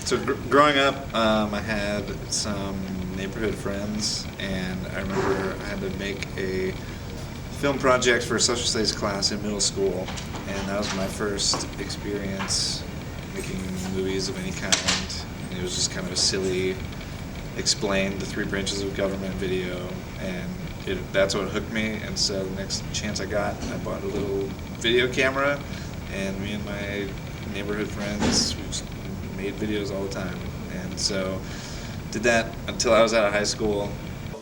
So growing up, I had some neighborhood friends, and I remember I had to make a film project for a social studies class in middle school, and that was my first experience making movies of any kind. And it was just kind of a silly, explain the three branches of government video, and that's what hooked me. And so the next chance I got, I bought a little video camera, and me and my neighborhood friends, we just made videos all the time. And so did that until I was out of high school.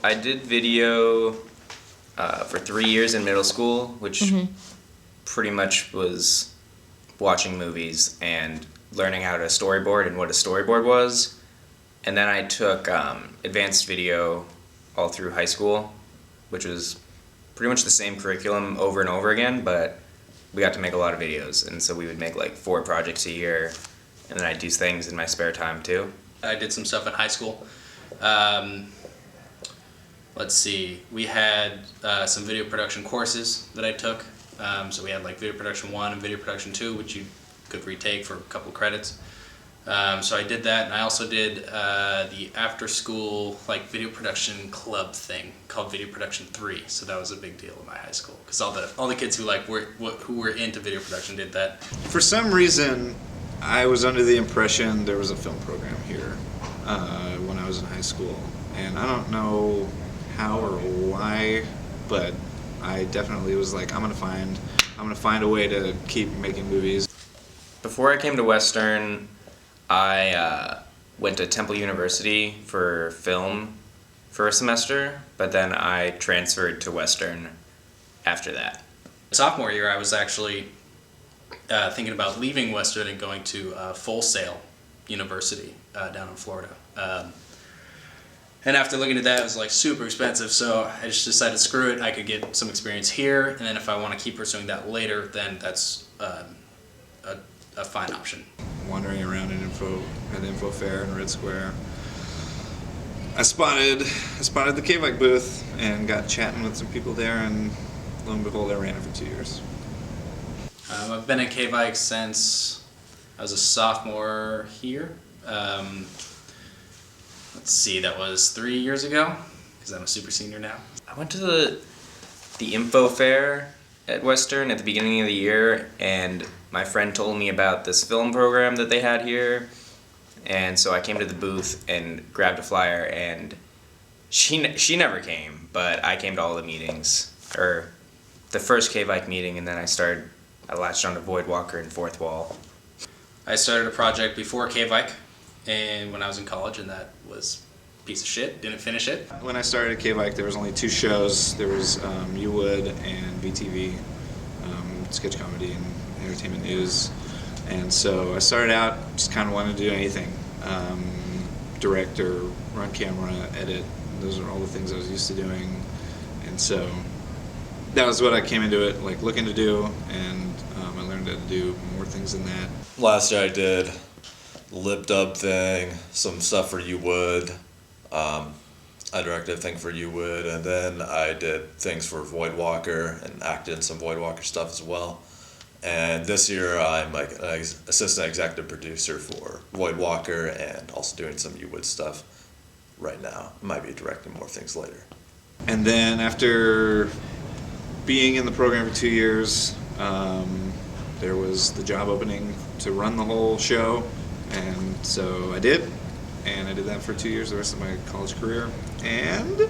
I did video for 3 years in middle school, which pretty much was watching movies and learning how to storyboard and what a storyboard was. And then I took advanced video all through high school, which was pretty much the same curriculum over and over again, but we got to make a lot of videos. And so we would make like 4 projects a year, and then I'd do things in my spare time too. I did some stuff in high school. Let's see, we had some video production courses that I took. So we had like video production 1 and video production 2, which you could retake for a couple credits. So I did that, and I also did the after-school like video production club thing called Video Production 3. So that was a big deal in my high school because all the kids who were into video production did that. For some reason, I was under the impression there was a film program here when I was in high school, and I don't know how or why, but I definitely was like, I'm gonna find a way to keep making movies. Before I came to Western, I went to Temple University for film for a semester, but then I transferred to Western after that. Sophomore year, I was actually thinking about leaving Western and going to Full Sail University down in Florida. And after looking at that, it was like super expensive, so I just decided, screw it, I could get some experience here, and then if I want to keep pursuing that later, then that's a fine option. Wandering around at Info Fair in Red Square, I spotted the KVIK booth and got chatting with some people there, and lo and behold, I ran it for 2 years. I've been at KVIK since I was a sophomore here. Let's see, that was 3 years ago, because I'm a super senior now. I went to the Info Fair at Western at the beginning of the year, and my friend told me about this film program that they had here, and so I came to the booth and grabbed a flyer, and she never came, but I came to all the meetings, or the first KVIK meeting, and then I latched onto Void Walker and Fourth Wall. I started a project before KVIK, and when I was in college, and that was a piece of shit, didn't finish it. When I started at KVIK, there was only 2 shows. There was You Would and VTV, sketch comedy and entertainment news. And so I started out just kind of wanting to do anything. Direct or run camera, edit. Those are all the things I was used to doing. And so that was what I came into it like looking to do, and I learned how to do more things than that. Last year I did the lip dub thing, some stuff for You Would. I directed a thing for You Would, and then I did things for Void Walker and acted in some Void Walker stuff as well. And this year I'm like an assistant executive producer for Void Walker and also doing some You Would stuff right now. I might be directing more things later. And then after being in the program for 2 years, there was the job opening to run the whole show, and so I did. And I did that for 2 years, the rest of my college career. And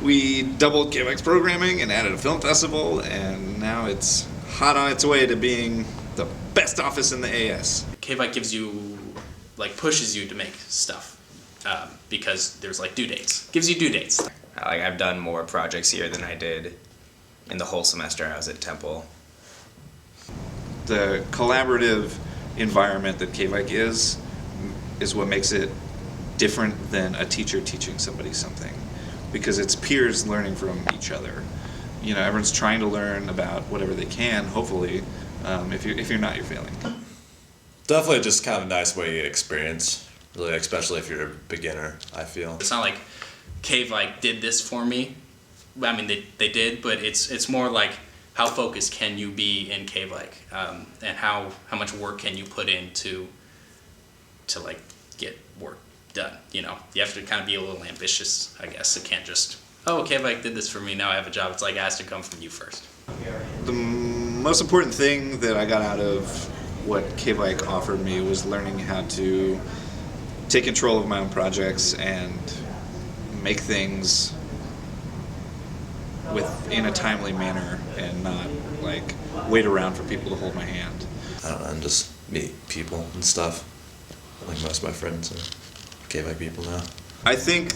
we doubled KVIK's programming and added a film festival, and now it's hot on its way to being the best office in the AS. KVIK gives you, like, pushes you to make stuff because there's like due dates. Gives you due dates. Like, I've done more projects here than I did in the whole semester I was at Temple. The collaborative environment that KVIK is what makes it different than a teacher teaching somebody something, because it's peers learning from each other. You know, everyone's trying to learn about whatever they can, hopefully. If you're not, you're failing. Definitely just kind of a nice way to get experience, really, especially if you're a beginner, I feel. It's not like KVIK did this for me. I mean, they did, but it's more like, how focused can you be in KVIK, and how much work can you put into to like get work done. You know, you have to kind of be a little ambitious, I guess. It can't just, oh, KVIK did this for me, now I have a job. It's like it has to come from you first. The most important thing that I got out of what KVIK offered me was learning how to take control of my own projects and make things in a timely manner and not like wait around for people to hold my hand. I don't know, and just meet people and stuff. Like most of my friends are KVIK people now. I think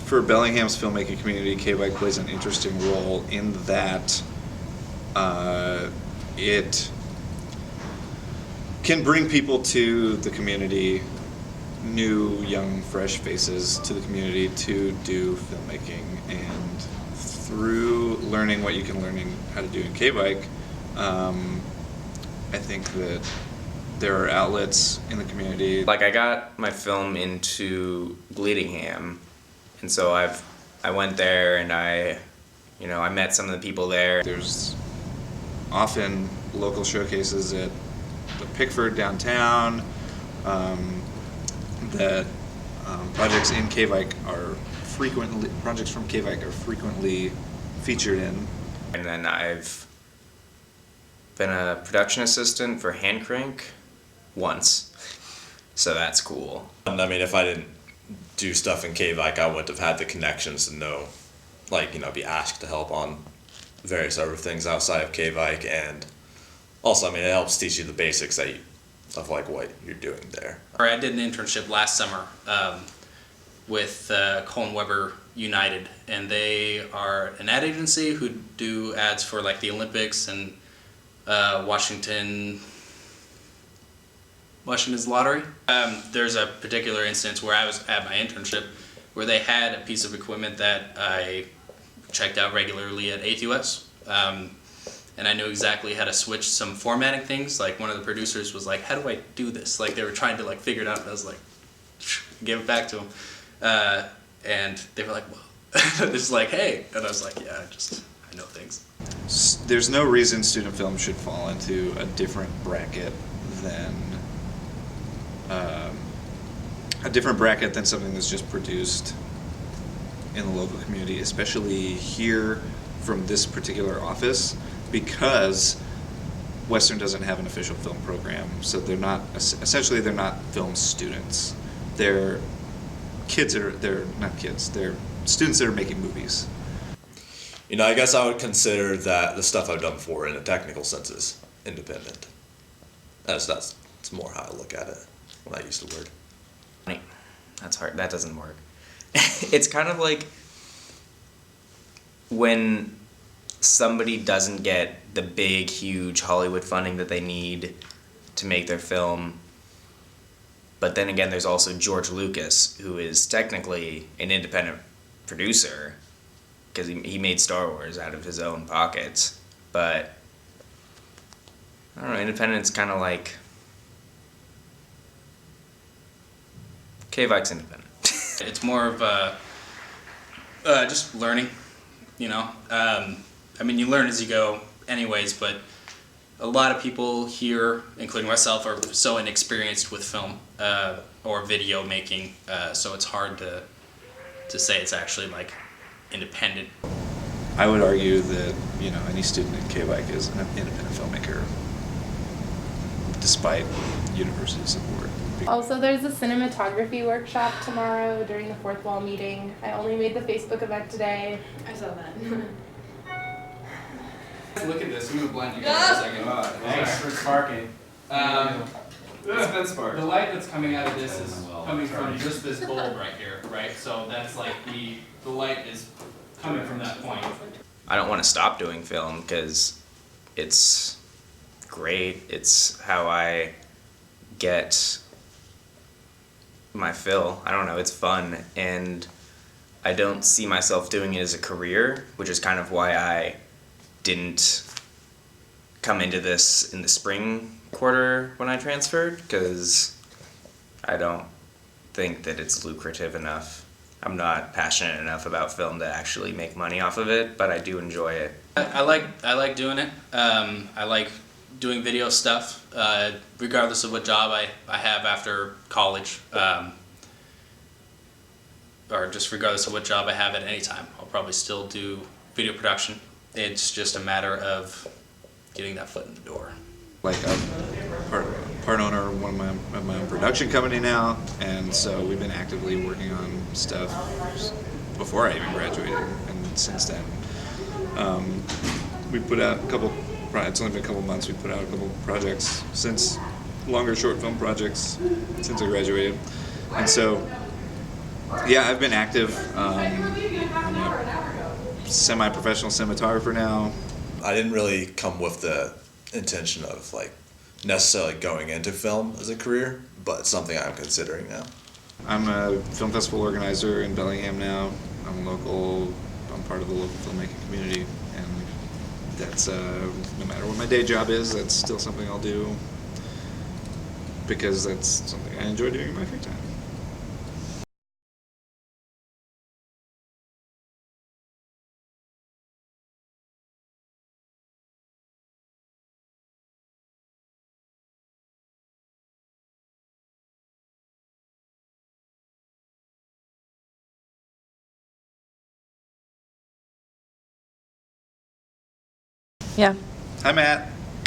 for Bellingham's filmmaking community, KVIK plays an interesting role in that it can bring people to the community, new, young, fresh faces to the community to do filmmaking. And through learning what you can learn how to do in KVIK, I think that there are outlets in the community. Like, I got my film into Bleedingham, and so I went there and I met some of the people there. There's often local showcases at the Pickford downtown that projects from KVIK are frequently featured in. And then I've been a production assistant for Hand Crank once, so that's cool. And I mean, if I didn't do stuff in KVIK, I wouldn't have had the connections to know, like, you know, be asked to help on various other things outside of KVIK. And also, I mean, it helps teach you the basics of like what you're doing there. I did an internship last summer with Colin Weber United, and they are an ad agency who do ads for like the Olympics and Washington's lottery. There's a particular instance where I was at my internship where they had a piece of equipment that I checked out regularly at ATUS. And I knew exactly how to switch some formatting things. Like, one of the producers was like, how do I do this? Like, they were trying to like figure it out, and I was like, give it back to them. And they were like, well, just like, hey. And I was like, yeah, I know things. There's no reason student film should fall into a different bracket than something that's just produced in the local community, especially here from this particular office, because Western doesn't have an official film program, so they're not film students. They're they're students that are making movies. You know, I guess I would consider that the stuff I've done before in a technical sense is independent. That's more how I look at it when I use the word. That's hard. That doesn't work. It's kind of like when somebody doesn't get the big, huge Hollywood funding that they need to make their film. But then again, there's also George Lucas, who is technically an independent producer, because he made Star Wars out of his own pockets. But I don't know, independent's kind of like KVIK's independent. It's more of just learning, you know. I mean, you learn as you go anyways, but a lot of people here, including myself, are so inexperienced with film or video making, so it's hard to say it's actually like independent. I would argue that, you know, any student in KVIK is an independent filmmaker, despite university support. Also, there's a cinematography workshop tomorrow during the fourth wall meeting. I only made the Facebook event today. I saw that. Look at this. I'm gonna blind you guys for a second. Thanks for sparking. It's been sparked. The light that's coming out of this is coming from just this bulb right here, right? So that's like the light is coming from that point. I don't want to stop doing film because it's great. It's how I get my fill. I don't know, it's fun, and I don't see myself doing it as a career, which is kind of why I didn't come into this in the spring quarter when I transferred, because I don't think that it's lucrative enough. I'm not passionate enough about film to actually make money off of it, but I do enjoy it. I like doing it. I like doing video stuff, regardless of what job I have after college, or just regardless of what job I have at any time. I'll probably still do video production. It's just a matter of getting that foot in the door. Like a part owner of my own production company now, and so we've been actively working on stuff before I even graduated, and since then. We put out a couple, it's only been a couple months, we put out a couple projects since, longer short film projects since I graduated. And so, yeah, I've been active. I'm a semi-professional cinematographer now. I didn't really come with the intention of like necessarily going into film as a career, but it's something I'm considering now. I'm a film festival organizer in Bellingham now. I'm part of the local filmmaking community, and that's no matter what my day job is, that's still something I'll do because that's something I enjoy doing in my free time. Yeah. Hi, Matt.